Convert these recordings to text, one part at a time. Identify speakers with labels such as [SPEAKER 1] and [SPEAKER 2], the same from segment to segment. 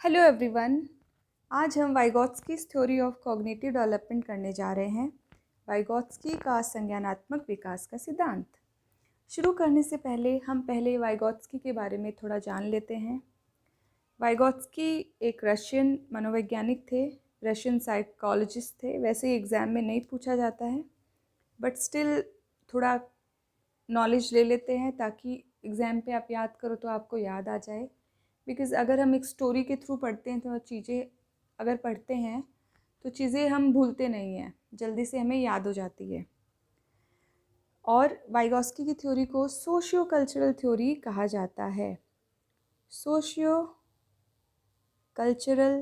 [SPEAKER 1] Hello everyone. आज हम वाइगॉत्स्कीज़ theory of cognitive development करने जा रहे हैं। वाइगॉत्स्की का संज्ञानात्मक विकास का सिद्धांत। शुरू करने से पहले हम वाइगॉत्स्की के बारे में थोड़ा जान लेते हैं। वाइगॉत्स्की एक रशियन मनोवैज्ञानिक थे, रशियन साइकोलॉजिस्ट थे। वैसे ही एग्ज़ाम में नहीं पूछा जाता है, बट स्टिल थोड़ा नॉलेज ले लेते हैं ताकि एग्ज़ाम पे आप याद करो तो आपको याद आ जाए। बिकॉज़ अगर हम एक स्टोरी के थ्रू पढ़ते हैं तो चीज़ें अगर पढ़ते हैं तो चीज़ें हम भूलते नहीं हैं, जल्दी से हमें याद हो जाती है। और वाइगॉत्स्की की थ्योरी को सोशियो कल्चरल थ्योरी कहा जाता है। सोशियो कल्चरल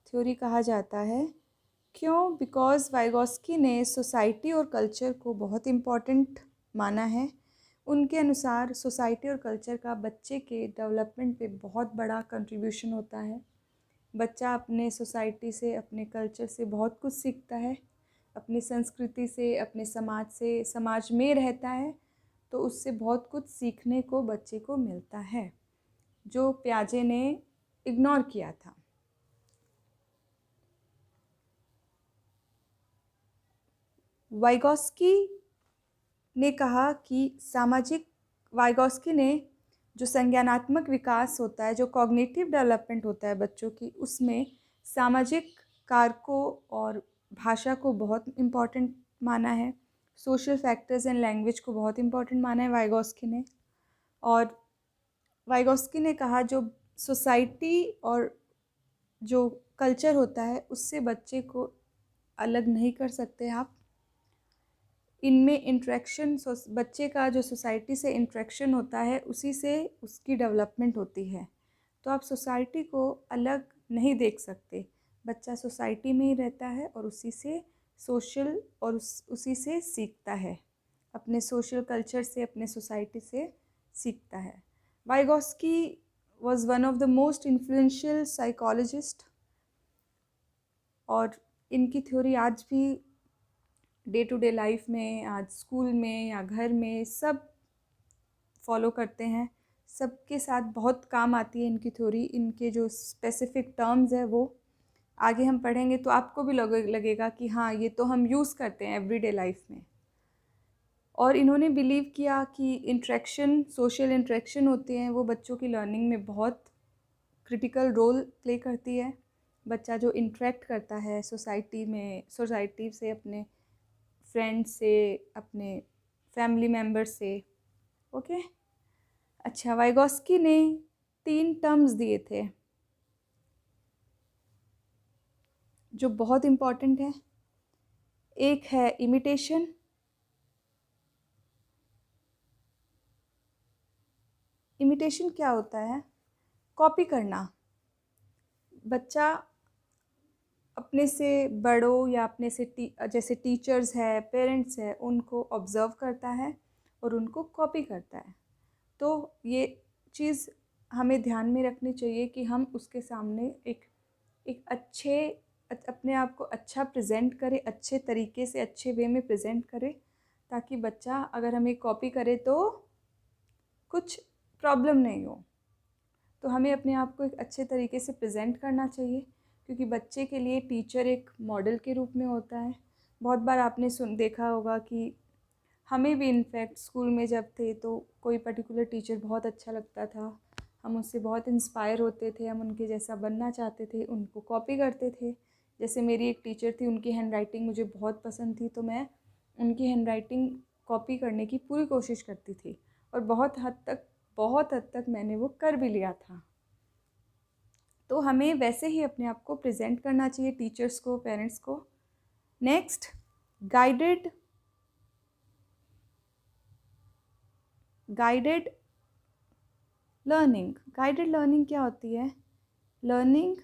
[SPEAKER 1] थ्योरी कहा जाता है। क्यों? बिकॉज़ वाइगॉत्स्की ने सोसाइटी और कल्चर को बहुत इम्पॉर्टेंट माना है। उनके अनुसार सोसाइटी और कल्चर का बच्चे के डेवलपमेंट पे बहुत बड़ा कंट्रीब्यूशन होता है। बच्चा अपने सोसाइटी से, अपने कल्चर से बहुत कुछ सीखता है, अपनी संस्कृति से, अपने समाज से, समाज में रहता है तो उससे बहुत कुछ सीखने को बच्चे को मिलता है, जो पियाजे ने इग्नोर किया था। वाइगॉत्स्की ने कहा कि वाइगॉत्स्की ने जो संज्ञानात्मक विकास होता है, जो कॉग्निटिव डेवलपमेंट होता है बच्चों की, उसमें सामाजिक कारकों और भाषा को बहुत इम्पॉर्टेंट माना है। सोशल फैक्टर्स एंड लैंग्वेज को बहुत इम्पॉर्टेंट माना है वाइगॉत्स्की ने। और वाइगॉत्स्की ने कहा जो सोसाइटी और जो कल्चर होता है उससे बच्चे को अलग नहीं कर सकते आप। इनमें इंट्रैक्शन, बच्चे का जो सोसाइटी से इंट्रैक्शन होता है उसी से उसकी डेवलपमेंट होती है। तो आप सोसाइटी को अलग नहीं देख सकते। बच्चा सोसाइटी में ही रहता है और उसी से सोशल और उसी से सीखता है, अपने सोशल कल्चर से, अपने सोसाइटी से सीखता है। Vygotsky was one of the most influential psychologist और इनकी थ्योरी आज भी डे टू डे लाइफ में, आज स्कूल में या घर में सब फॉलो करते हैं। सबके साथ बहुत काम आती है इनकी थ्योरी। इनके जो स्पेसिफिक टर्म्स है वो आगे हम पढ़ेंगे तो आपको भी लगेगा कि हाँ, ये तो हम यूज़ करते हैं एवरीडे लाइफ में। और इन्होंने बिलीव किया कि इंट्रैक्शन, सोशल इंट्रैक्शन होते हैं वो बच्चों की लर्निंग में बहुत क्रिटिकल रोल प्ले करती है। बच्चा जो इंट्रैक्ट करता है सोसाइटी में, सोसाइटी से, अपने फ्रेंड से, अपने फैमिली मेम्बर से। ओके, अच्छा, वाइगॉत्स्की ने 3 टर्म्स दिए थे जो बहुत इम्पॉर्टेंट है। एक है इमिटेशन, इमिटेशन क्या होता है? कॉपी करना। बच्चा अपने से बड़ों या अपने से जैसे टीचर्स है, पेरेंट्स है, उनको ऑब्ज़र्व करता है और उनको कॉपी करता है। तो ये चीज़ हमें ध्यान में रखनी चाहिए कि हम उसके सामने एक एक अच्छे अपने आप को अच्छा प्रेजेंट करें, अच्छे तरीके से, अच्छे वे में प्रेजेंट करें, ताकि बच्चा अगर हमें कॉपी करे तो कुछ प्रॉब्लम नहीं हो। तो हमें अपने आप को एक अच्छे तरीके से प्रेजेंट करना चाहिए, क्योंकि बच्चे के लिए टीचर एक मॉडल के रूप में होता है। बहुत बार आपने देखा होगा कि हमें भी इनफैक्ट स्कूल में जब थे तो कोई पर्टिकुलर टीचर बहुत अच्छा लगता था, हम उससे बहुत इंस्पायर होते थे, हम उनके जैसा बनना चाहते थे, उनको कॉपी करते थे। जैसे मेरी एक टीचर थी, उनकी हैंडराइटिंग मुझे बहुत पसंद थी, तो मैं उनकी हैंडराइटिंग कॉपी करने की पूरी कोशिश करती थी और बहुत हद तक मैंने वो कर भी लिया था। तो हमें वैसे ही अपने आप को प्रेजेंट करना चाहिए, टीचर्स को, पेरेंट्स को। Next, guided learning. Guided learning क्या होती है? लर्निंग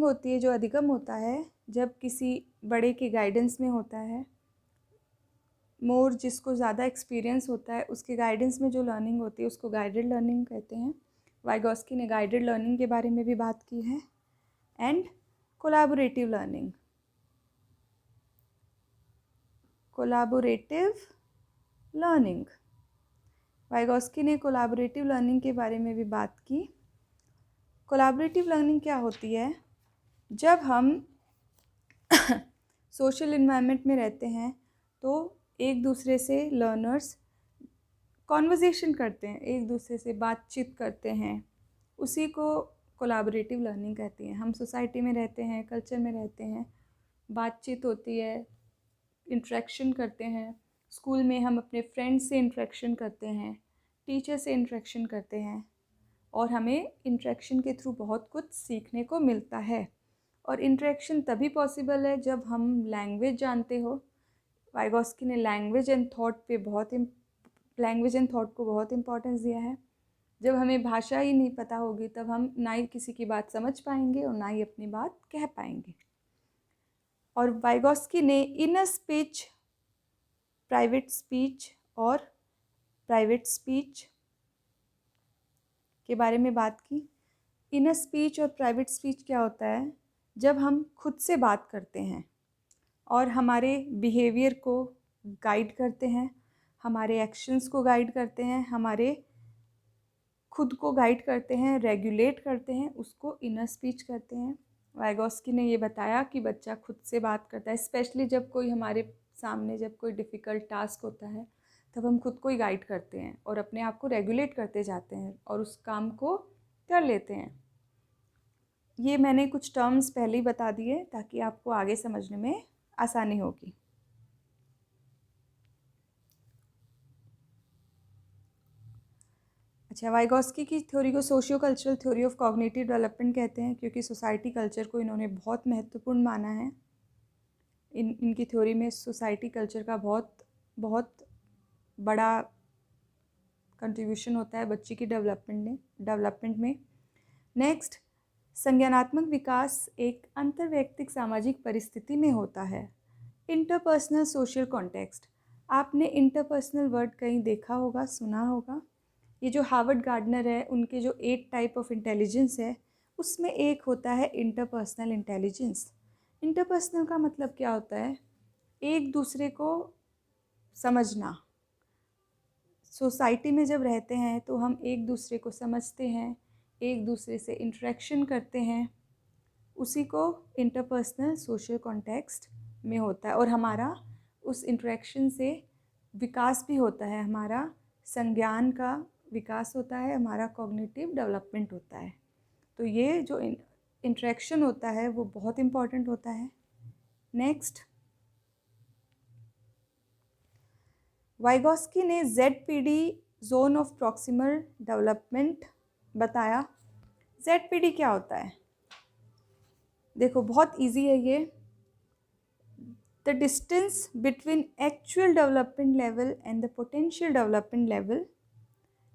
[SPEAKER 1] होती है, जो अधिगम होता है, जब किसी बड़े के गाइडेंस में होता है। मोर जिसको ज़्यादा एक्सपीरियंस होता है उसके गाइडेंस में जो लर्निंग होती है उसको गाइडेड लर्निंग कहते हैं। वाइगॉत्स्की ने गाइडेड लर्निंग के बारे में भी बात की है। And collaborative learning. Collaborative learning, Vygotsky ने कोलैबोरेटिव लर्निंग के बारे में भी बात की। कोलैबोरेटिव लर्निंग क्या होती है? जब हम सोशल इन्वायरमेंट में रहते हैं तो एक दूसरे से लर्नर्स कॉन्वर्जेशन करते हैं, एक दूसरे से बातचीत करते हैं, उसी को कोलैबोरेटिव लर्निंग कहती हैं। हम सोसाइटी में रहते हैं, कल्चर में रहते हैं, बातचीत होती है, इंटरेक्शन करते हैं। स्कूल में हम अपने फ्रेंड्स से इंटरेक्शन करते हैं, टीचर से इंटरेक्शन करते हैं, और हमें इंटरेक्शन के थ्रू बहुत कुछ सीखने को मिलता है। और इंटरेक्शन तभी पॉसिबल है जब हम लैंग्वेज जानते हो। वाइगोस्की ने लैंग्वेज एंड थॉट को बहुत इम्पोर्टेंस दिया है। जब हमें भाषा ही नहीं पता होगी तब हम ना ही किसी की बात समझ पाएंगे और ना ही अपनी बात कह पाएंगे। और वाइगोस्की ने इनर स्पीच, प्राइवेट स्पीच और प्राइवेट स्पीच के बारे में बात की। इनर स्पीच और प्राइवेट स्पीच क्या होता है? जब हम खुद से बात करते हैं और हमारे बिहेवियर को गाइड करते हैं, हमारे एक्शंस को गाइड करते हैं, हमारे खुद को गाइड करते हैं, रेगुलेट करते हैं, उसको इनर स्पीच कहते हैं। वाइगोस्की ने ये बताया कि बच्चा खुद से बात करता है, स्पेशली जब कोई हमारे सामने जब कोई डिफ़िकल्ट टास्क होता है तब हम खुद को ही गाइड करते हैं और अपने आप को रेगुलेट करते जाते हैं और उस काम को कर लेते हैं। ये मैंने कुछ टर्म्स पहले ही बता दिए ताकि आपको आगे समझने में आसानी होगी। अच्छा, वाइगोस्की की थ्योरी को socio cultural theory of cognitive development कहते हैं क्योंकि सोसाइटी कल्चर को इन्होंने बहुत महत्वपूर्ण माना है। इनकी थ्योरी में सोसाइटी कल्चर का बहुत बड़ा कंट्रीब्यूशन होता है बच्चे की डेवलपमेंट में। नेक्स्ट, संज्ञानात्मक विकास एक अंतर्वैयक्तिक सामाजिक परिस्थिति में होता है। इंटरपर्सनल सोशल कॉन्टेक्स्ट, आपने इंटरपर्सनल वर्ड कहीं देखा होगा, सुना होगा। ये जो हार्वर्ड गार्डनर है, उनके जो 8 टाइप ऑफ इंटेलिजेंस है उसमें एक होता है इंटरपर्सनल इंटेलिजेंस। इंटरपर्सनल का मतलब क्या होता है? एक दूसरे को समझना। सोसाइटी में जब रहते हैं तो हम एक दूसरे को समझते हैं, एक दूसरे से इंटरेक्शन करते हैं, उसी को इंटरपर्सनल सोशल कॉन्टेक्स्ट में होता है। और हमारा उस इंटरेक्शन से विकास भी होता है, हमारा संज्ञान का विकास होता है, हमारा कॉग्निटिव डेवलपमेंट होता है। तो ये जो इंटरेक्शन होता है वो बहुत इम्पॉर्टेंट होता है। नेक्स्ट, वाइगोस्की ने ZPD zone of proximal development बताया। ZPD क्या होता है? देखो, बहुत इजी है ये। The distance between actual development level and the potential development level.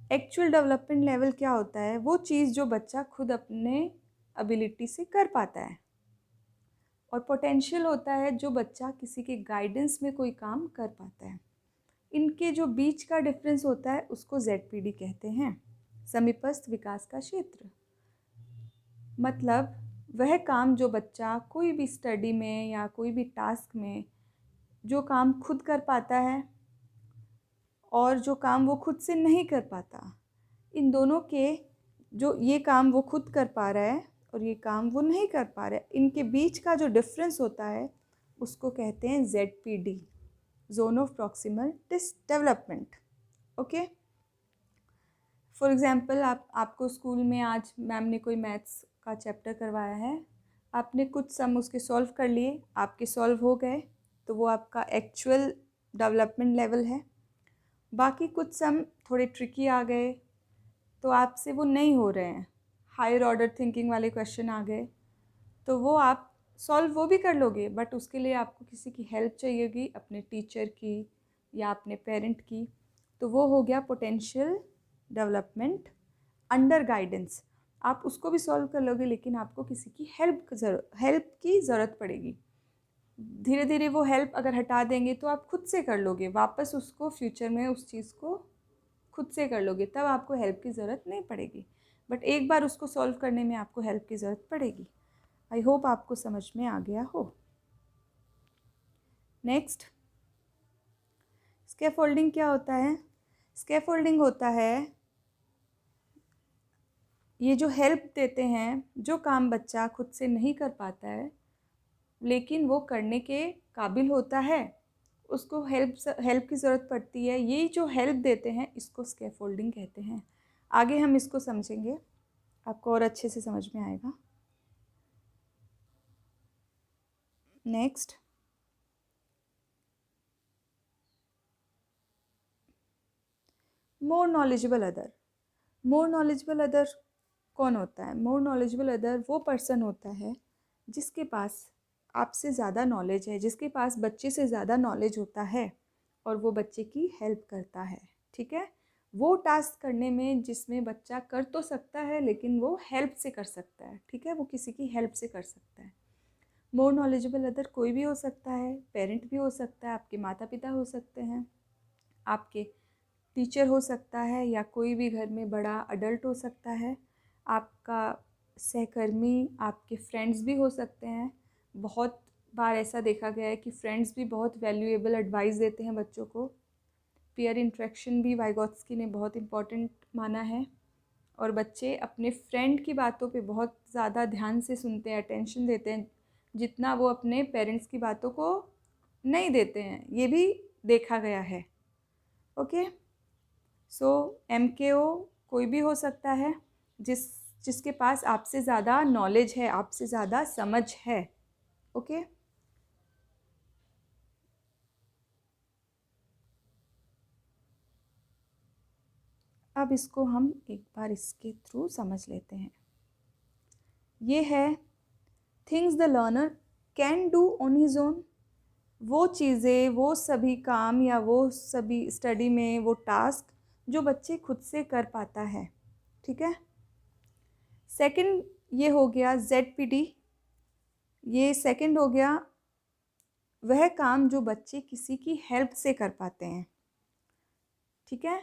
[SPEAKER 1] Actual development level क्या होता है? वो चीज़ जो बच्चा खुद अपने एबिलिटी से कर पाता है। और पोटेंशियल होता है जो बच्चा किसी के गाइडेंस में कोई काम कर पाता है। इनके जो बीच का डिफरेंस होता है उसको ZPD कहते हैं, समीपस्थ विकास का क्षेत्र। मतलब वह काम जो बच्चा कोई भी स्टडी में या कोई भी टास्क में जो काम खुद कर पाता है और जो काम वो खुद से नहीं कर पाता, इन दोनों के जो ये काम वो खुद कर पा रहा है और ये काम वो नहीं कर पा रहा है, इनके बीच का जो डिफरेंस होता है उसको कहते हैं ZPD, zone of proximal development. Okay, for example, आपको स्कूल में आज मैम ने कोई मैथ्स का चैप्टर करवाया है, आपने कुछ सम उसके सॉल्व कर लिए, आपके सॉल्व हो गए, तो वो आपका एक्चुअल डेवलपमेंट लेवल है। बाकी कुछ सम थोड़े ट्रिकी आ गए तो आपसे वो नहीं हो रहे हैं, हायर ऑर्डर थिंकिंग वाले क्वेश्चन आ गए, तो वो आप सॉल्व वो भी कर लोगे, बट उसके लिए आपको किसी की हेल्प चाहिए होगी, अपने टीचर की या अपने पेरेंट की। तो वो हो गया पोटेंशियल डेवलपमेंट अंडर गाइडेंस। आप उसको भी सॉल्व कर लोगे लेकिन आपको किसी की हेल्प की ज़रूरत पड़ेगी। धीरे धीरे वो हेल्प अगर हटा देंगे तो आप खुद से कर लोगे, वापस उसको फ्यूचर में उस चीज़ को खुद से कर लोगे, तब आपको हेल्प की ज़रूरत नहीं पड़ेगी। बट एक बार उसको सॉल्व करने में आपको हेल्प की ज़रूरत पड़ेगी। आई होप आपको समझ में आ गया हो। नेक्स्ट, स्कैफोल्डिंग क्या होता है? स्कैफोल्डिंग होता है ये जो हेल्प देते हैं, जो काम बच्चा खुद से नहीं कर पाता है लेकिन वो करने के काबिल होता है, उसको हेल्प की ज़रूरत पड़ती है, ये जो हेल्प देते हैं इसको स्कैफोल्डिंग कहते हैं। आगे हम इसको समझेंगे, आपको और अच्छे से समझ में आएगा। Next, more knowledgeable other. More knowledgeable other कौन होता है? मोर नॉलेजेबल अदर वो पर्सन होता है जिसके पास आपसे ज़्यादा नॉलेज है, जिसके पास बच्चे से ज़्यादा नॉलेज होता है और वो बच्चे की हेल्प करता है। ठीक है, वो टास्क करने में जिसमें बच्चा कर तो सकता है लेकिन वो हेल्प से कर सकता है। ठीक है, वो किसी की हेल्प से कर सकता है। मोर नॉलेजेबल अदर कोई भी हो सकता है, पेरेंट भी हो सकता है, आपके माता पिता हो सकते हैं, आपके टीचर हो सकता है, या कोई भी घर में बड़ा अडल्ट हो सकता है, आपका सहकर्मी, आपके फ्रेंड्स भी हो सकते हैं। बहुत बार ऐसा देखा गया है कि फ्रेंड्स भी बहुत वैल्यूएबल एडवाइस देते हैं बच्चों को। पीयर इंट्रैक्शन भी वाइगोत्स्की ने बहुत इम्पॉर्टेंट माना है और बच्चे अपने फ्रेंड की बातों पे बहुत ज़्यादा ध्यान से सुनते हैं, अटेंशन देते हैं, जितना वो अपने पेरेंट्स की बातों को नहीं देते हैं, ये भी देखा गया है। ओके, सो MKO कोई भी हो सकता है जिसके पास आपसे ज़्यादा नॉलेज है, आपसे ज़्यादा समझ है। ओके, अब इसको हम एक बार इसके थ्रू समझ लेते हैं। ये है things the learner can do on his own. वो चीज़ें, वो सभी काम या वो सभी स्टडी में वो टास्क जो बच्चे खुद से कर पाता है। ठीक है, सेकंड ये हो गया ZPD। ये सेकंड हो गया वह काम जो बच्चे किसी की हेल्प से कर पाते हैं। ठीक है,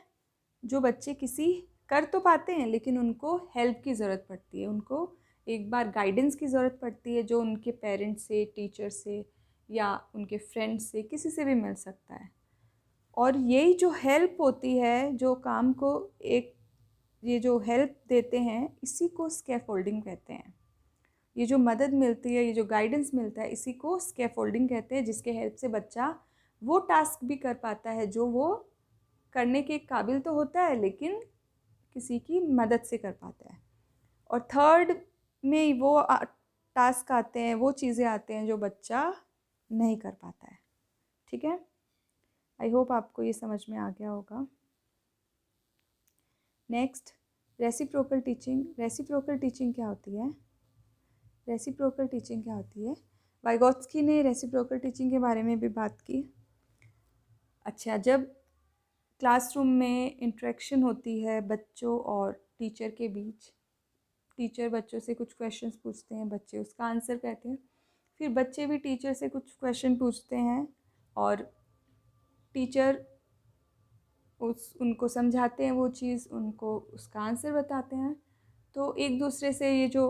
[SPEAKER 1] जो बच्चे किसी कर तो पाते हैं लेकिन उनको हेल्प की ज़रूरत पड़ती है, उनको एक बार गाइडेंस की ज़रूरत पड़ती है जो उनके पेरेंट्स से, टीचर से या उनके फ्रेंड्स से, किसी से भी मिल सकता है। और यही जो हेल्प होती है, जो काम को एक ये जो हेल्प देते हैं, इसी को स्कैफोल्डिंग कहते हैं। ये जो मदद मिलती है, ये जो गाइडेंस मिलता है, इसी को स्कैफोल्डिंग कहते हैं, जिसके हेल्प से बच्चा वो टास्क भी कर पाता है जो वो करने के काबिल तो होता है लेकिन किसी की मदद से कर पाता है। और थर्ड में वो टास्क आते हैं, वो चीज़ें आते हैं जो बच्चा नहीं कर पाता है। ठीक है, आई होप आपको ये समझ में आ गया होगा। Next, reciprocal teaching. Reciprocal teaching क्या होती है? रेसिप्रोकल टीचिंग क्या होती है? वाइगोत्स्की ने रेसिप्रोकल टीचिंग के बारे में भी बात की। अच्छा, जब क्लासरूम में इंटरेक्शन होती है बच्चों और टीचर के बीच, टीचर बच्चों से कुछ क्वेश्चंस पूछते हैं, बच्चे उसका आंसर कहते हैं, फिर बच्चे भी टीचर से कुछ क्वेश्चन पूछते हैं और टीचर उनको समझाते हैं, वो चीज़ उनको उसका आंसर बताते हैं। तो एक दूसरे से ये जो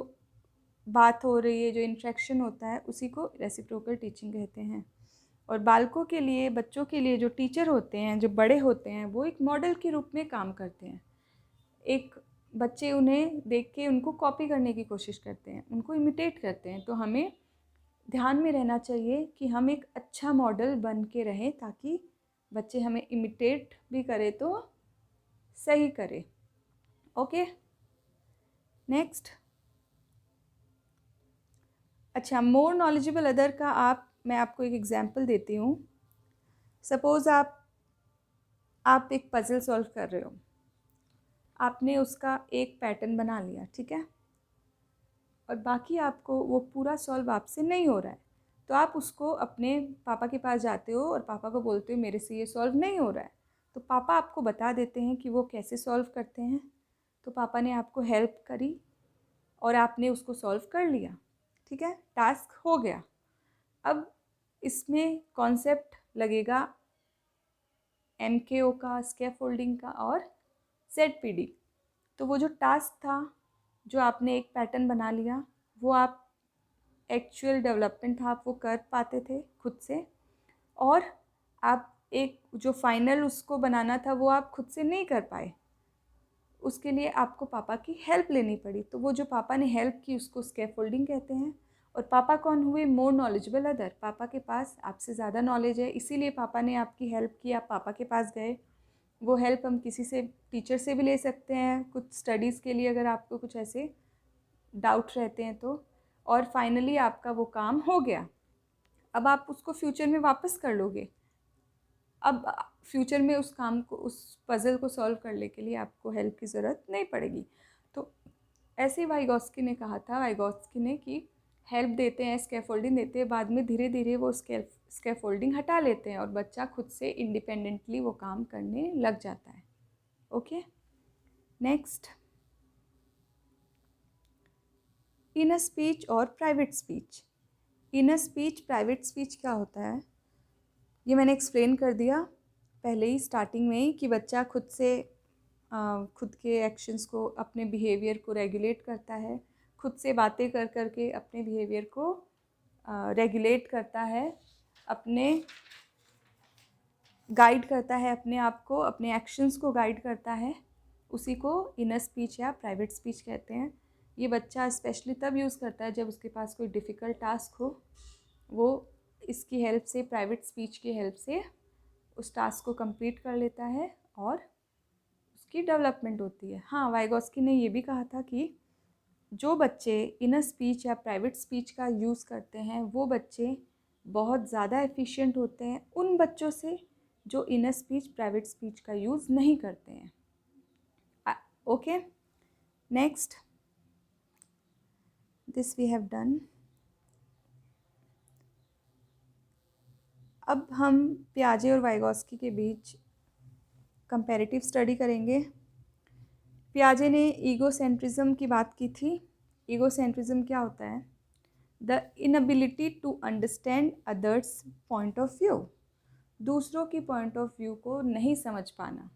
[SPEAKER 1] बात हो रही है, जो इंटरेक्शन होता है, उसी को रेसिप्रोकल टीचिंग कहते हैं। और बालकों के लिए, बच्चों के लिए जो टीचर होते हैं, जो बड़े होते हैं, वो एक मॉडल के रूप में काम करते हैं। एक बच्चे उन्हें देख के उनको कॉपी करने की कोशिश करते हैं, उनको इमिटेट करते हैं। तो हमें ध्यान में रहना चाहिए कि हम एक अच्छा मॉडल बन के रहें ताकि बच्चे हमें इमिटेट भी करें तो सही करें। Okay, next. अच्छा, मोर नॉलेजेबल अदर का मैं आपको एक एग्जांपल देती हूँ। सपोज़ आप एक पज़ल सॉल्व कर रहे हो, आपने उसका एक पैटर्न बना लिया, ठीक है, और बाकी आपको वो पूरा सॉल्व आपसे नहीं हो रहा है, तो आप उसको अपने पापा के पास जाते हो और पापा को बोलते हो मेरे से ये सॉल्व नहीं हो रहा है। तो पापा आपको बता देते हैं कि वो कैसे सॉल्व करते हैं। तो पापा ने आपको हेल्प करी और आपने उसको सॉल्व कर लिया। ठीक है, टास्क हो गया। अब इसमें कॉन्सेप्ट लगेगा MKO का, स्कैफोल्डिंग का और ZPD। तो वो जो टास्क था, जो आपने एक पैटर्न बना लिया, वो आप एक्चुअल डेवलपमेंट था, आप वो कर पाते थे खुद से, और आप एक जो फाइनल उसको बनाना था वो आप खुद से नहीं कर पाए, उसके लिए आपको पापा की हेल्प लेनी पड़ी। तो वो जो पापा ने हेल्प की उसको स्कैफोल्डिंग कहते हैं। और पापा कौन हुए? More knowledgeable other. पापा के पास आपसे ज़्यादा नॉलेज है, इसीलिए पापा ने आपकी हेल्प की, आप पापा के पास गए। वो हेल्प हम किसी से, टीचर से भी ले सकते हैं कुछ स्टडीज़ के लिए, अगर आपको कुछ ऐसे डाउट रहते हैं तो। और फाइनली आपका वो काम हो गया। अब आप उसको फ्यूचर में वापस कर लोगे। अब फ्यूचर में उस काम को, उस पज़ल को सॉल्व करने के लिए आपको हेल्प की ज़रूरत नहीं पड़ेगी। तो ऐसे ही वाइगॉस्की ने कहा था, वाइगॉस्की ने, कि हेल्प देते हैं, स्कैफोल्डिंग देते हैं, बाद में धीरे धीरे वो स्कैफोल्डिंग हटा लेते हैं और बच्चा खुद से इंडिपेंडेंटली वो काम करने लग जाता है। ओके, नेक्स्ट, इनर स्पीच और private speech. Inner speech, private speech क्या होता है ये मैंने एक्सप्लेन कर दिया पहले ही स्टार्टिंग में ही, कि बच्चा खुद से खुद के एक्शंस को, अपने बिहेवियर को रेगुलेट करता है, खुद से बातें कर कर के अपने बिहेवियर को रेगुलेट करता है, अपने गाइड करता है, अपने आप को, अपने एक्शंस को गाइड करता है। उसी को इनर स्पीच या प्राइवेट स्पीच कहते हैं। ये बच्चा स्पेशली तब यूज़ करता है जब उसके पास कोई डिफ़िकल्ट टास्क हो। वो इसकी हेल्प से, प्राइवेट स्पीच की हेल्प से उस टास्क को कंप्लीट कर लेता है और उसकी डेवलपमेंट होती है। हाँ, वाइगॉस्की ने ये भी कहा था कि जो बच्चे इनर स्पीच या प्राइवेट स्पीच का यूज़ करते हैं वो बच्चे बहुत ज़्यादा एफिशिएंट होते हैं उन बच्चों से जो इनर स्पीच, प्राइवेट स्पीच का यूज़ नहीं करते हैं। Okay, next, this we have done. अब हम पियाजे और वाइगॉस्की के बीच कंपैरेटिव स्टडी करेंगे। पियाजे ने ईगोसेंट्रिज्म की बात की थी। ईगोसेंट्रिज्म क्या होता है? The inability to understand others point of view, दूसरों की पॉइंट ऑफ व्यू को नहीं समझ पाना।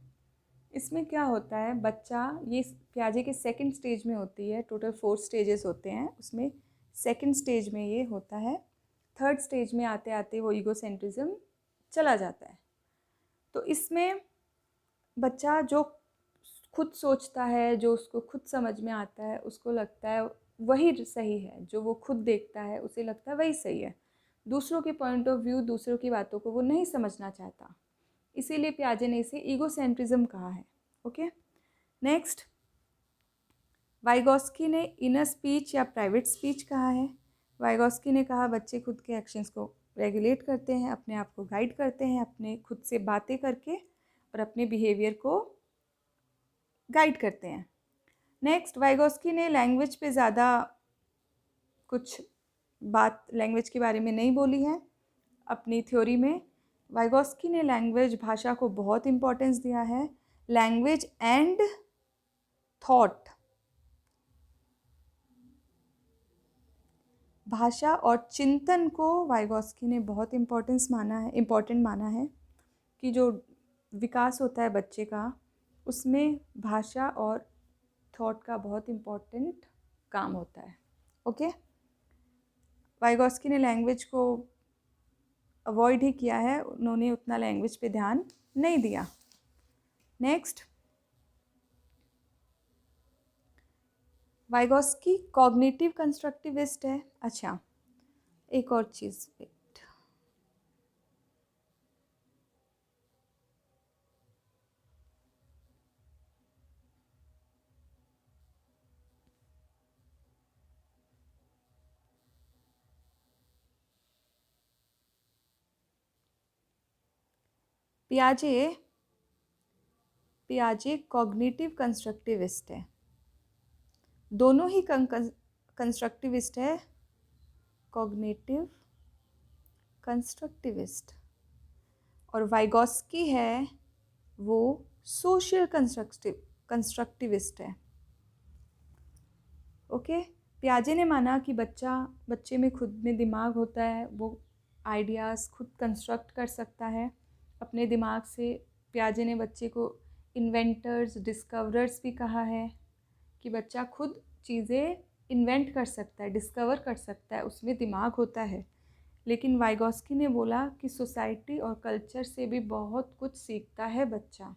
[SPEAKER 1] इसमें क्या होता है, बच्चा, ये पियाजे के सेकंड स्टेज में होती है, टोटल 4 स्टेजेस होते हैं, उसमें सेकंड स्टेज में ये होता है। थर्ड स्टेज में आते आते वो ईगोसेंट्रिज्म चला जाता है। तो इसमें बच्चा जो खुद सोचता है, जो उसको खुद समझ में आता है, उसको लगता है वही सही है, जो वो खुद देखता है उसे लगता है वही सही है। दूसरों के पॉइंट ऑफ व्यू, दूसरों की बातों को वो नहीं समझना चाहता, इसीलिए पियाजे ने इसे ईगोसेंट्रिज्म कहा है। ओके, नेक्स्ट, वाइगॉस्की ने इनर स्पीच या प्राइवेट स्पीच कहा है। वाइगॉस्की ने कहा बच्चे खुद के एक्शंस को रेगुलेट करते हैं, अपने आप को गाइड करते हैं, अपने खुद से बातें करके और अपने बिहेवियर को गाइड करते हैं। नेक्स्ट, वाइगॉस्की ने लैंग्वेज पे ज़्यादा कुछ बात लैंग्वेज के बारे में नहीं बोली है अपनी थ्योरी में। वाइगॉस्की ने लैंग्वेज, भाषा को बहुत इम्पोर्टेंस दिया है। लैंग्वेज एंड थॉट, भाषा और चिंतन को वाइगॉस्की ने बहुत इम्पोर्टेंट माना है कि जो विकास होता है बच्चे का, उसमें भाषा और थॉट का बहुत इम्पोर्टेंट काम होता है। ओके, वाइगॉस्की ने लैंग्वेज को अवॉइड ही किया है, उन्होंने उतना लैंग्वेज पे ध्यान नहीं दिया। नेक्स्ट, वाइगॉस्की कॉग्निटिव कंस्ट्रक्टिविस्ट है। अच्छा, एक और चीज़, पियाजे कॉग्निटिव कंस्ट्रक्टिविस्ट है। दोनों ही कंस्ट्रक्टिविस्ट है, कॉग्निटिव कंस्ट्रक्टिविस्ट, और वाइगॉस्की है वो सोशल कंस्ट्रक्टिविस्ट है। ओके, पियाजे ने माना कि बच्चे में खुद में दिमाग होता है, वो आइडियाज़ खुद कंस्ट्रक्ट कर सकता है अपने दिमाग से। पियाजे ने बच्चे को इन्वेंटर्स, डिस्कवरर्स भी कहा है कि बच्चा खुद चीज़ें इन्वेंट कर सकता है, डिस्कवर कर सकता है, उसमें दिमाग होता है। लेकिन वाइगॉस्की ने बोला कि सोसाइटी और कल्चर से भी बहुत कुछ सीखता है बच्चा।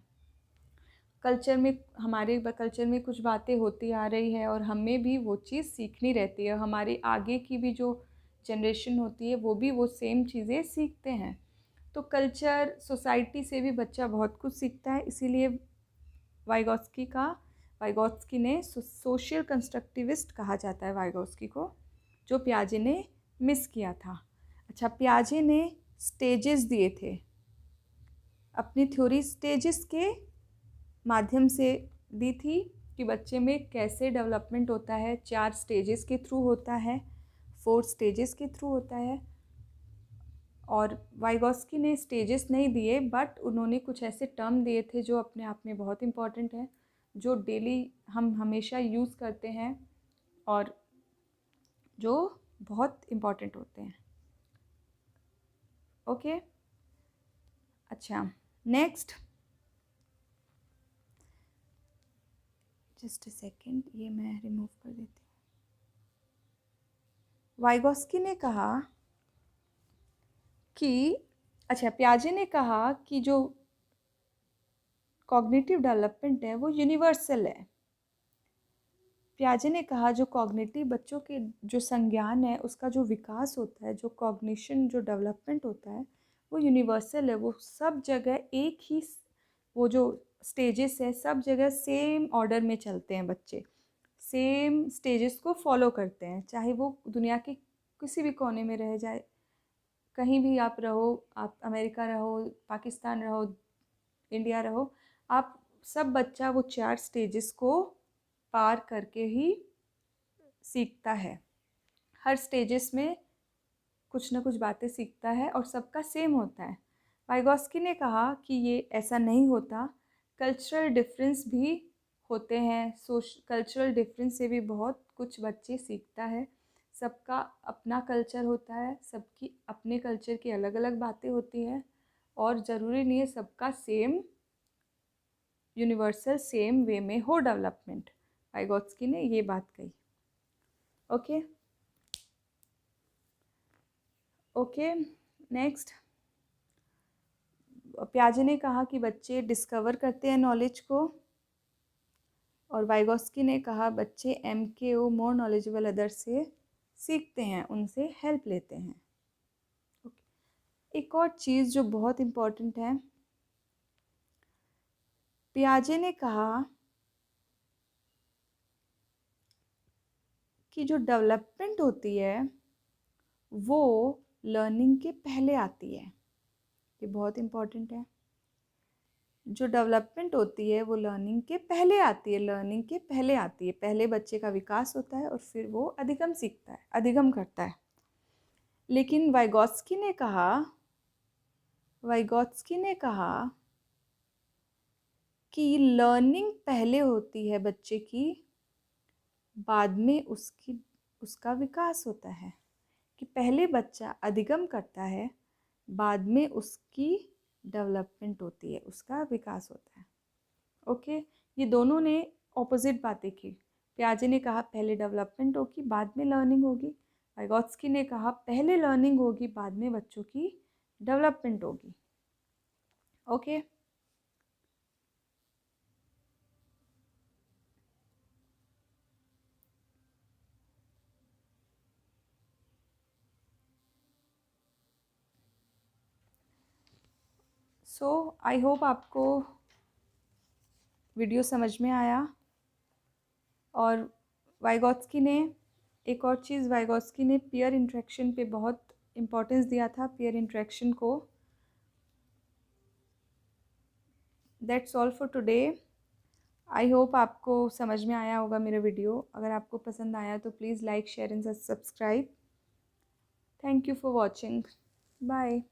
[SPEAKER 1] हमारे कल्चर में कुछ बातें होती आ रही है और हमें भी वो चीज़ सीखनी रहती है। हमारे आगे की भी जो जनरेशन होती है वो भी वो सेम चीज़ें सीखते हैं। तो कल्चर, सोसाइटी से भी बच्चा बहुत कुछ सीखता है। इसीलिए वाइगॉत्स्की ने सोशल कंस्ट्रक्टिविस्ट कहा जाता है वाइगॉत्स्की को, जो पियाजे ने मिस किया था। अच्छा, पियाजे ने स्टेजेस दिए थे, अपनी थ्योरी स्टेजेस के माध्यम से दी थी कि बच्चे में कैसे डेवलपमेंट होता है। 4 स्टेजेस के थ्रू होता है, 4 स्टेजेस के थ्रू होता है। और वाइगॉस्की ने स्टेजेस नहीं दिए, बट उन्होंने कुछ ऐसे टर्म दिए थे जो अपने आप में बहुत इम्पॉर्टेंट है, जो डेली हम हमेशा यूज़ करते हैं और जो बहुत इम्पॉर्टेंट होते हैं। ओके, अच्छा, नेक्स्ट, जस्ट अ सेकेंड, ये मैं रिमूव कर देती हूँ। वाइगॉस्की ने कहा कि पियाजे ने कहा कि जो कॉग्निटिव डेवलपमेंट है वो यूनिवर्सल है। पियाजे ने कहा जो कॉग्निटिव बच्चों के जो संज्ञान है उसका जो विकास होता है, जो कॉग्निशन, जो डेवलपमेंट होता है वो यूनिवर्सल है। वो सब जगह एक ही, वो जो स्टेजेस है सब जगह सेम ऑर्डर में चलते हैं। बच्चे सेम स्टेजेस को फॉलो करते हैं, चाहे वो दुनिया के किसी भी कोने में रह जाए, कहीं भी आप रहो, आप अमेरिका रहो, पाकिस्तान रहो, इंडिया रहो, आप सब बच्चा वो 4 स्टेजेस को पार करके ही सीखता है। हर स्टेजेस में कुछ ना कुछ बातें सीखता है और सबका सेम होता है। वाइगॉस्की ने कहा कि ये ऐसा नहीं होता, कल्चरल डिफरेंस भी होते हैं। कल्चरल डिफरेंस से भी बहुत कुछ बच्चे सीखता है। सबका अपना कल्चर होता है, सबकी अपने कल्चर की अलग अलग बातें होती हैं और ज़रूरी नहीं है सबका सेम यूनिवर्सल सेम वे में हो डेवलपमेंट। वाइगॉत्स्की ने ये बात कही। ओके ओके, नेक्स्ट, पियाजे ने कहा कि बच्चे डिस्कवर करते हैं नॉलेज को, और वाइगॉत्स्की ने कहा बच्चे MKO मोर नॉलेजेबल अदर से सीखते हैं, उनसे हेल्प लेते हैं। एक और चीज़ जो बहुत इम्पोर्टेंट है, पियाजे ने कहा कि जो डेवलपमेंट होती है वो लर्निंग के पहले आती है। ये बहुत इम्पोर्टेंट है। जो डेवलपमेंट होती है वो लर्निंग के पहले आती है, लर्निंग के पहले आती है। पहले बच्चे का विकास होता है और फिर वो अधिगम सीखता है, अधिगम करता है। लेकिन वाइगॉत्स्की ने कहा कि लर्निंग पहले होती है बच्चे की, बाद में उसका विकास होता है। कि पहले बच्चा अधिगम करता है, बाद में उसकी डेवलपमेंट होती है, उसका विकास होता है। ओके, ये दोनों ने ऑपोजिट बातें की। पियाजे ने कहा पहले डेवलपमेंट होगी, बाद में लर्निंग होगी। वाइगॉत्स्की ने कहा पहले लर्निंग होगी, बाद में बच्चों की डेवलपमेंट होगी। ओके, सो आई होप आपको वीडियो समझ में आया। और वाइगॉत्स्की ने एक और चीज़, वाइगॉत्स्की ने पीयर इंटरेक्शन पे बहुत इम्पोर्टेंस दिया था, पीयर इंटरेक्शन को। That's all for today. I hope आपको समझ में आया होगा मेरा वीडियो। अगर आपको पसंद आया तो please like, share and subscribe. Thank you for watching. Bye.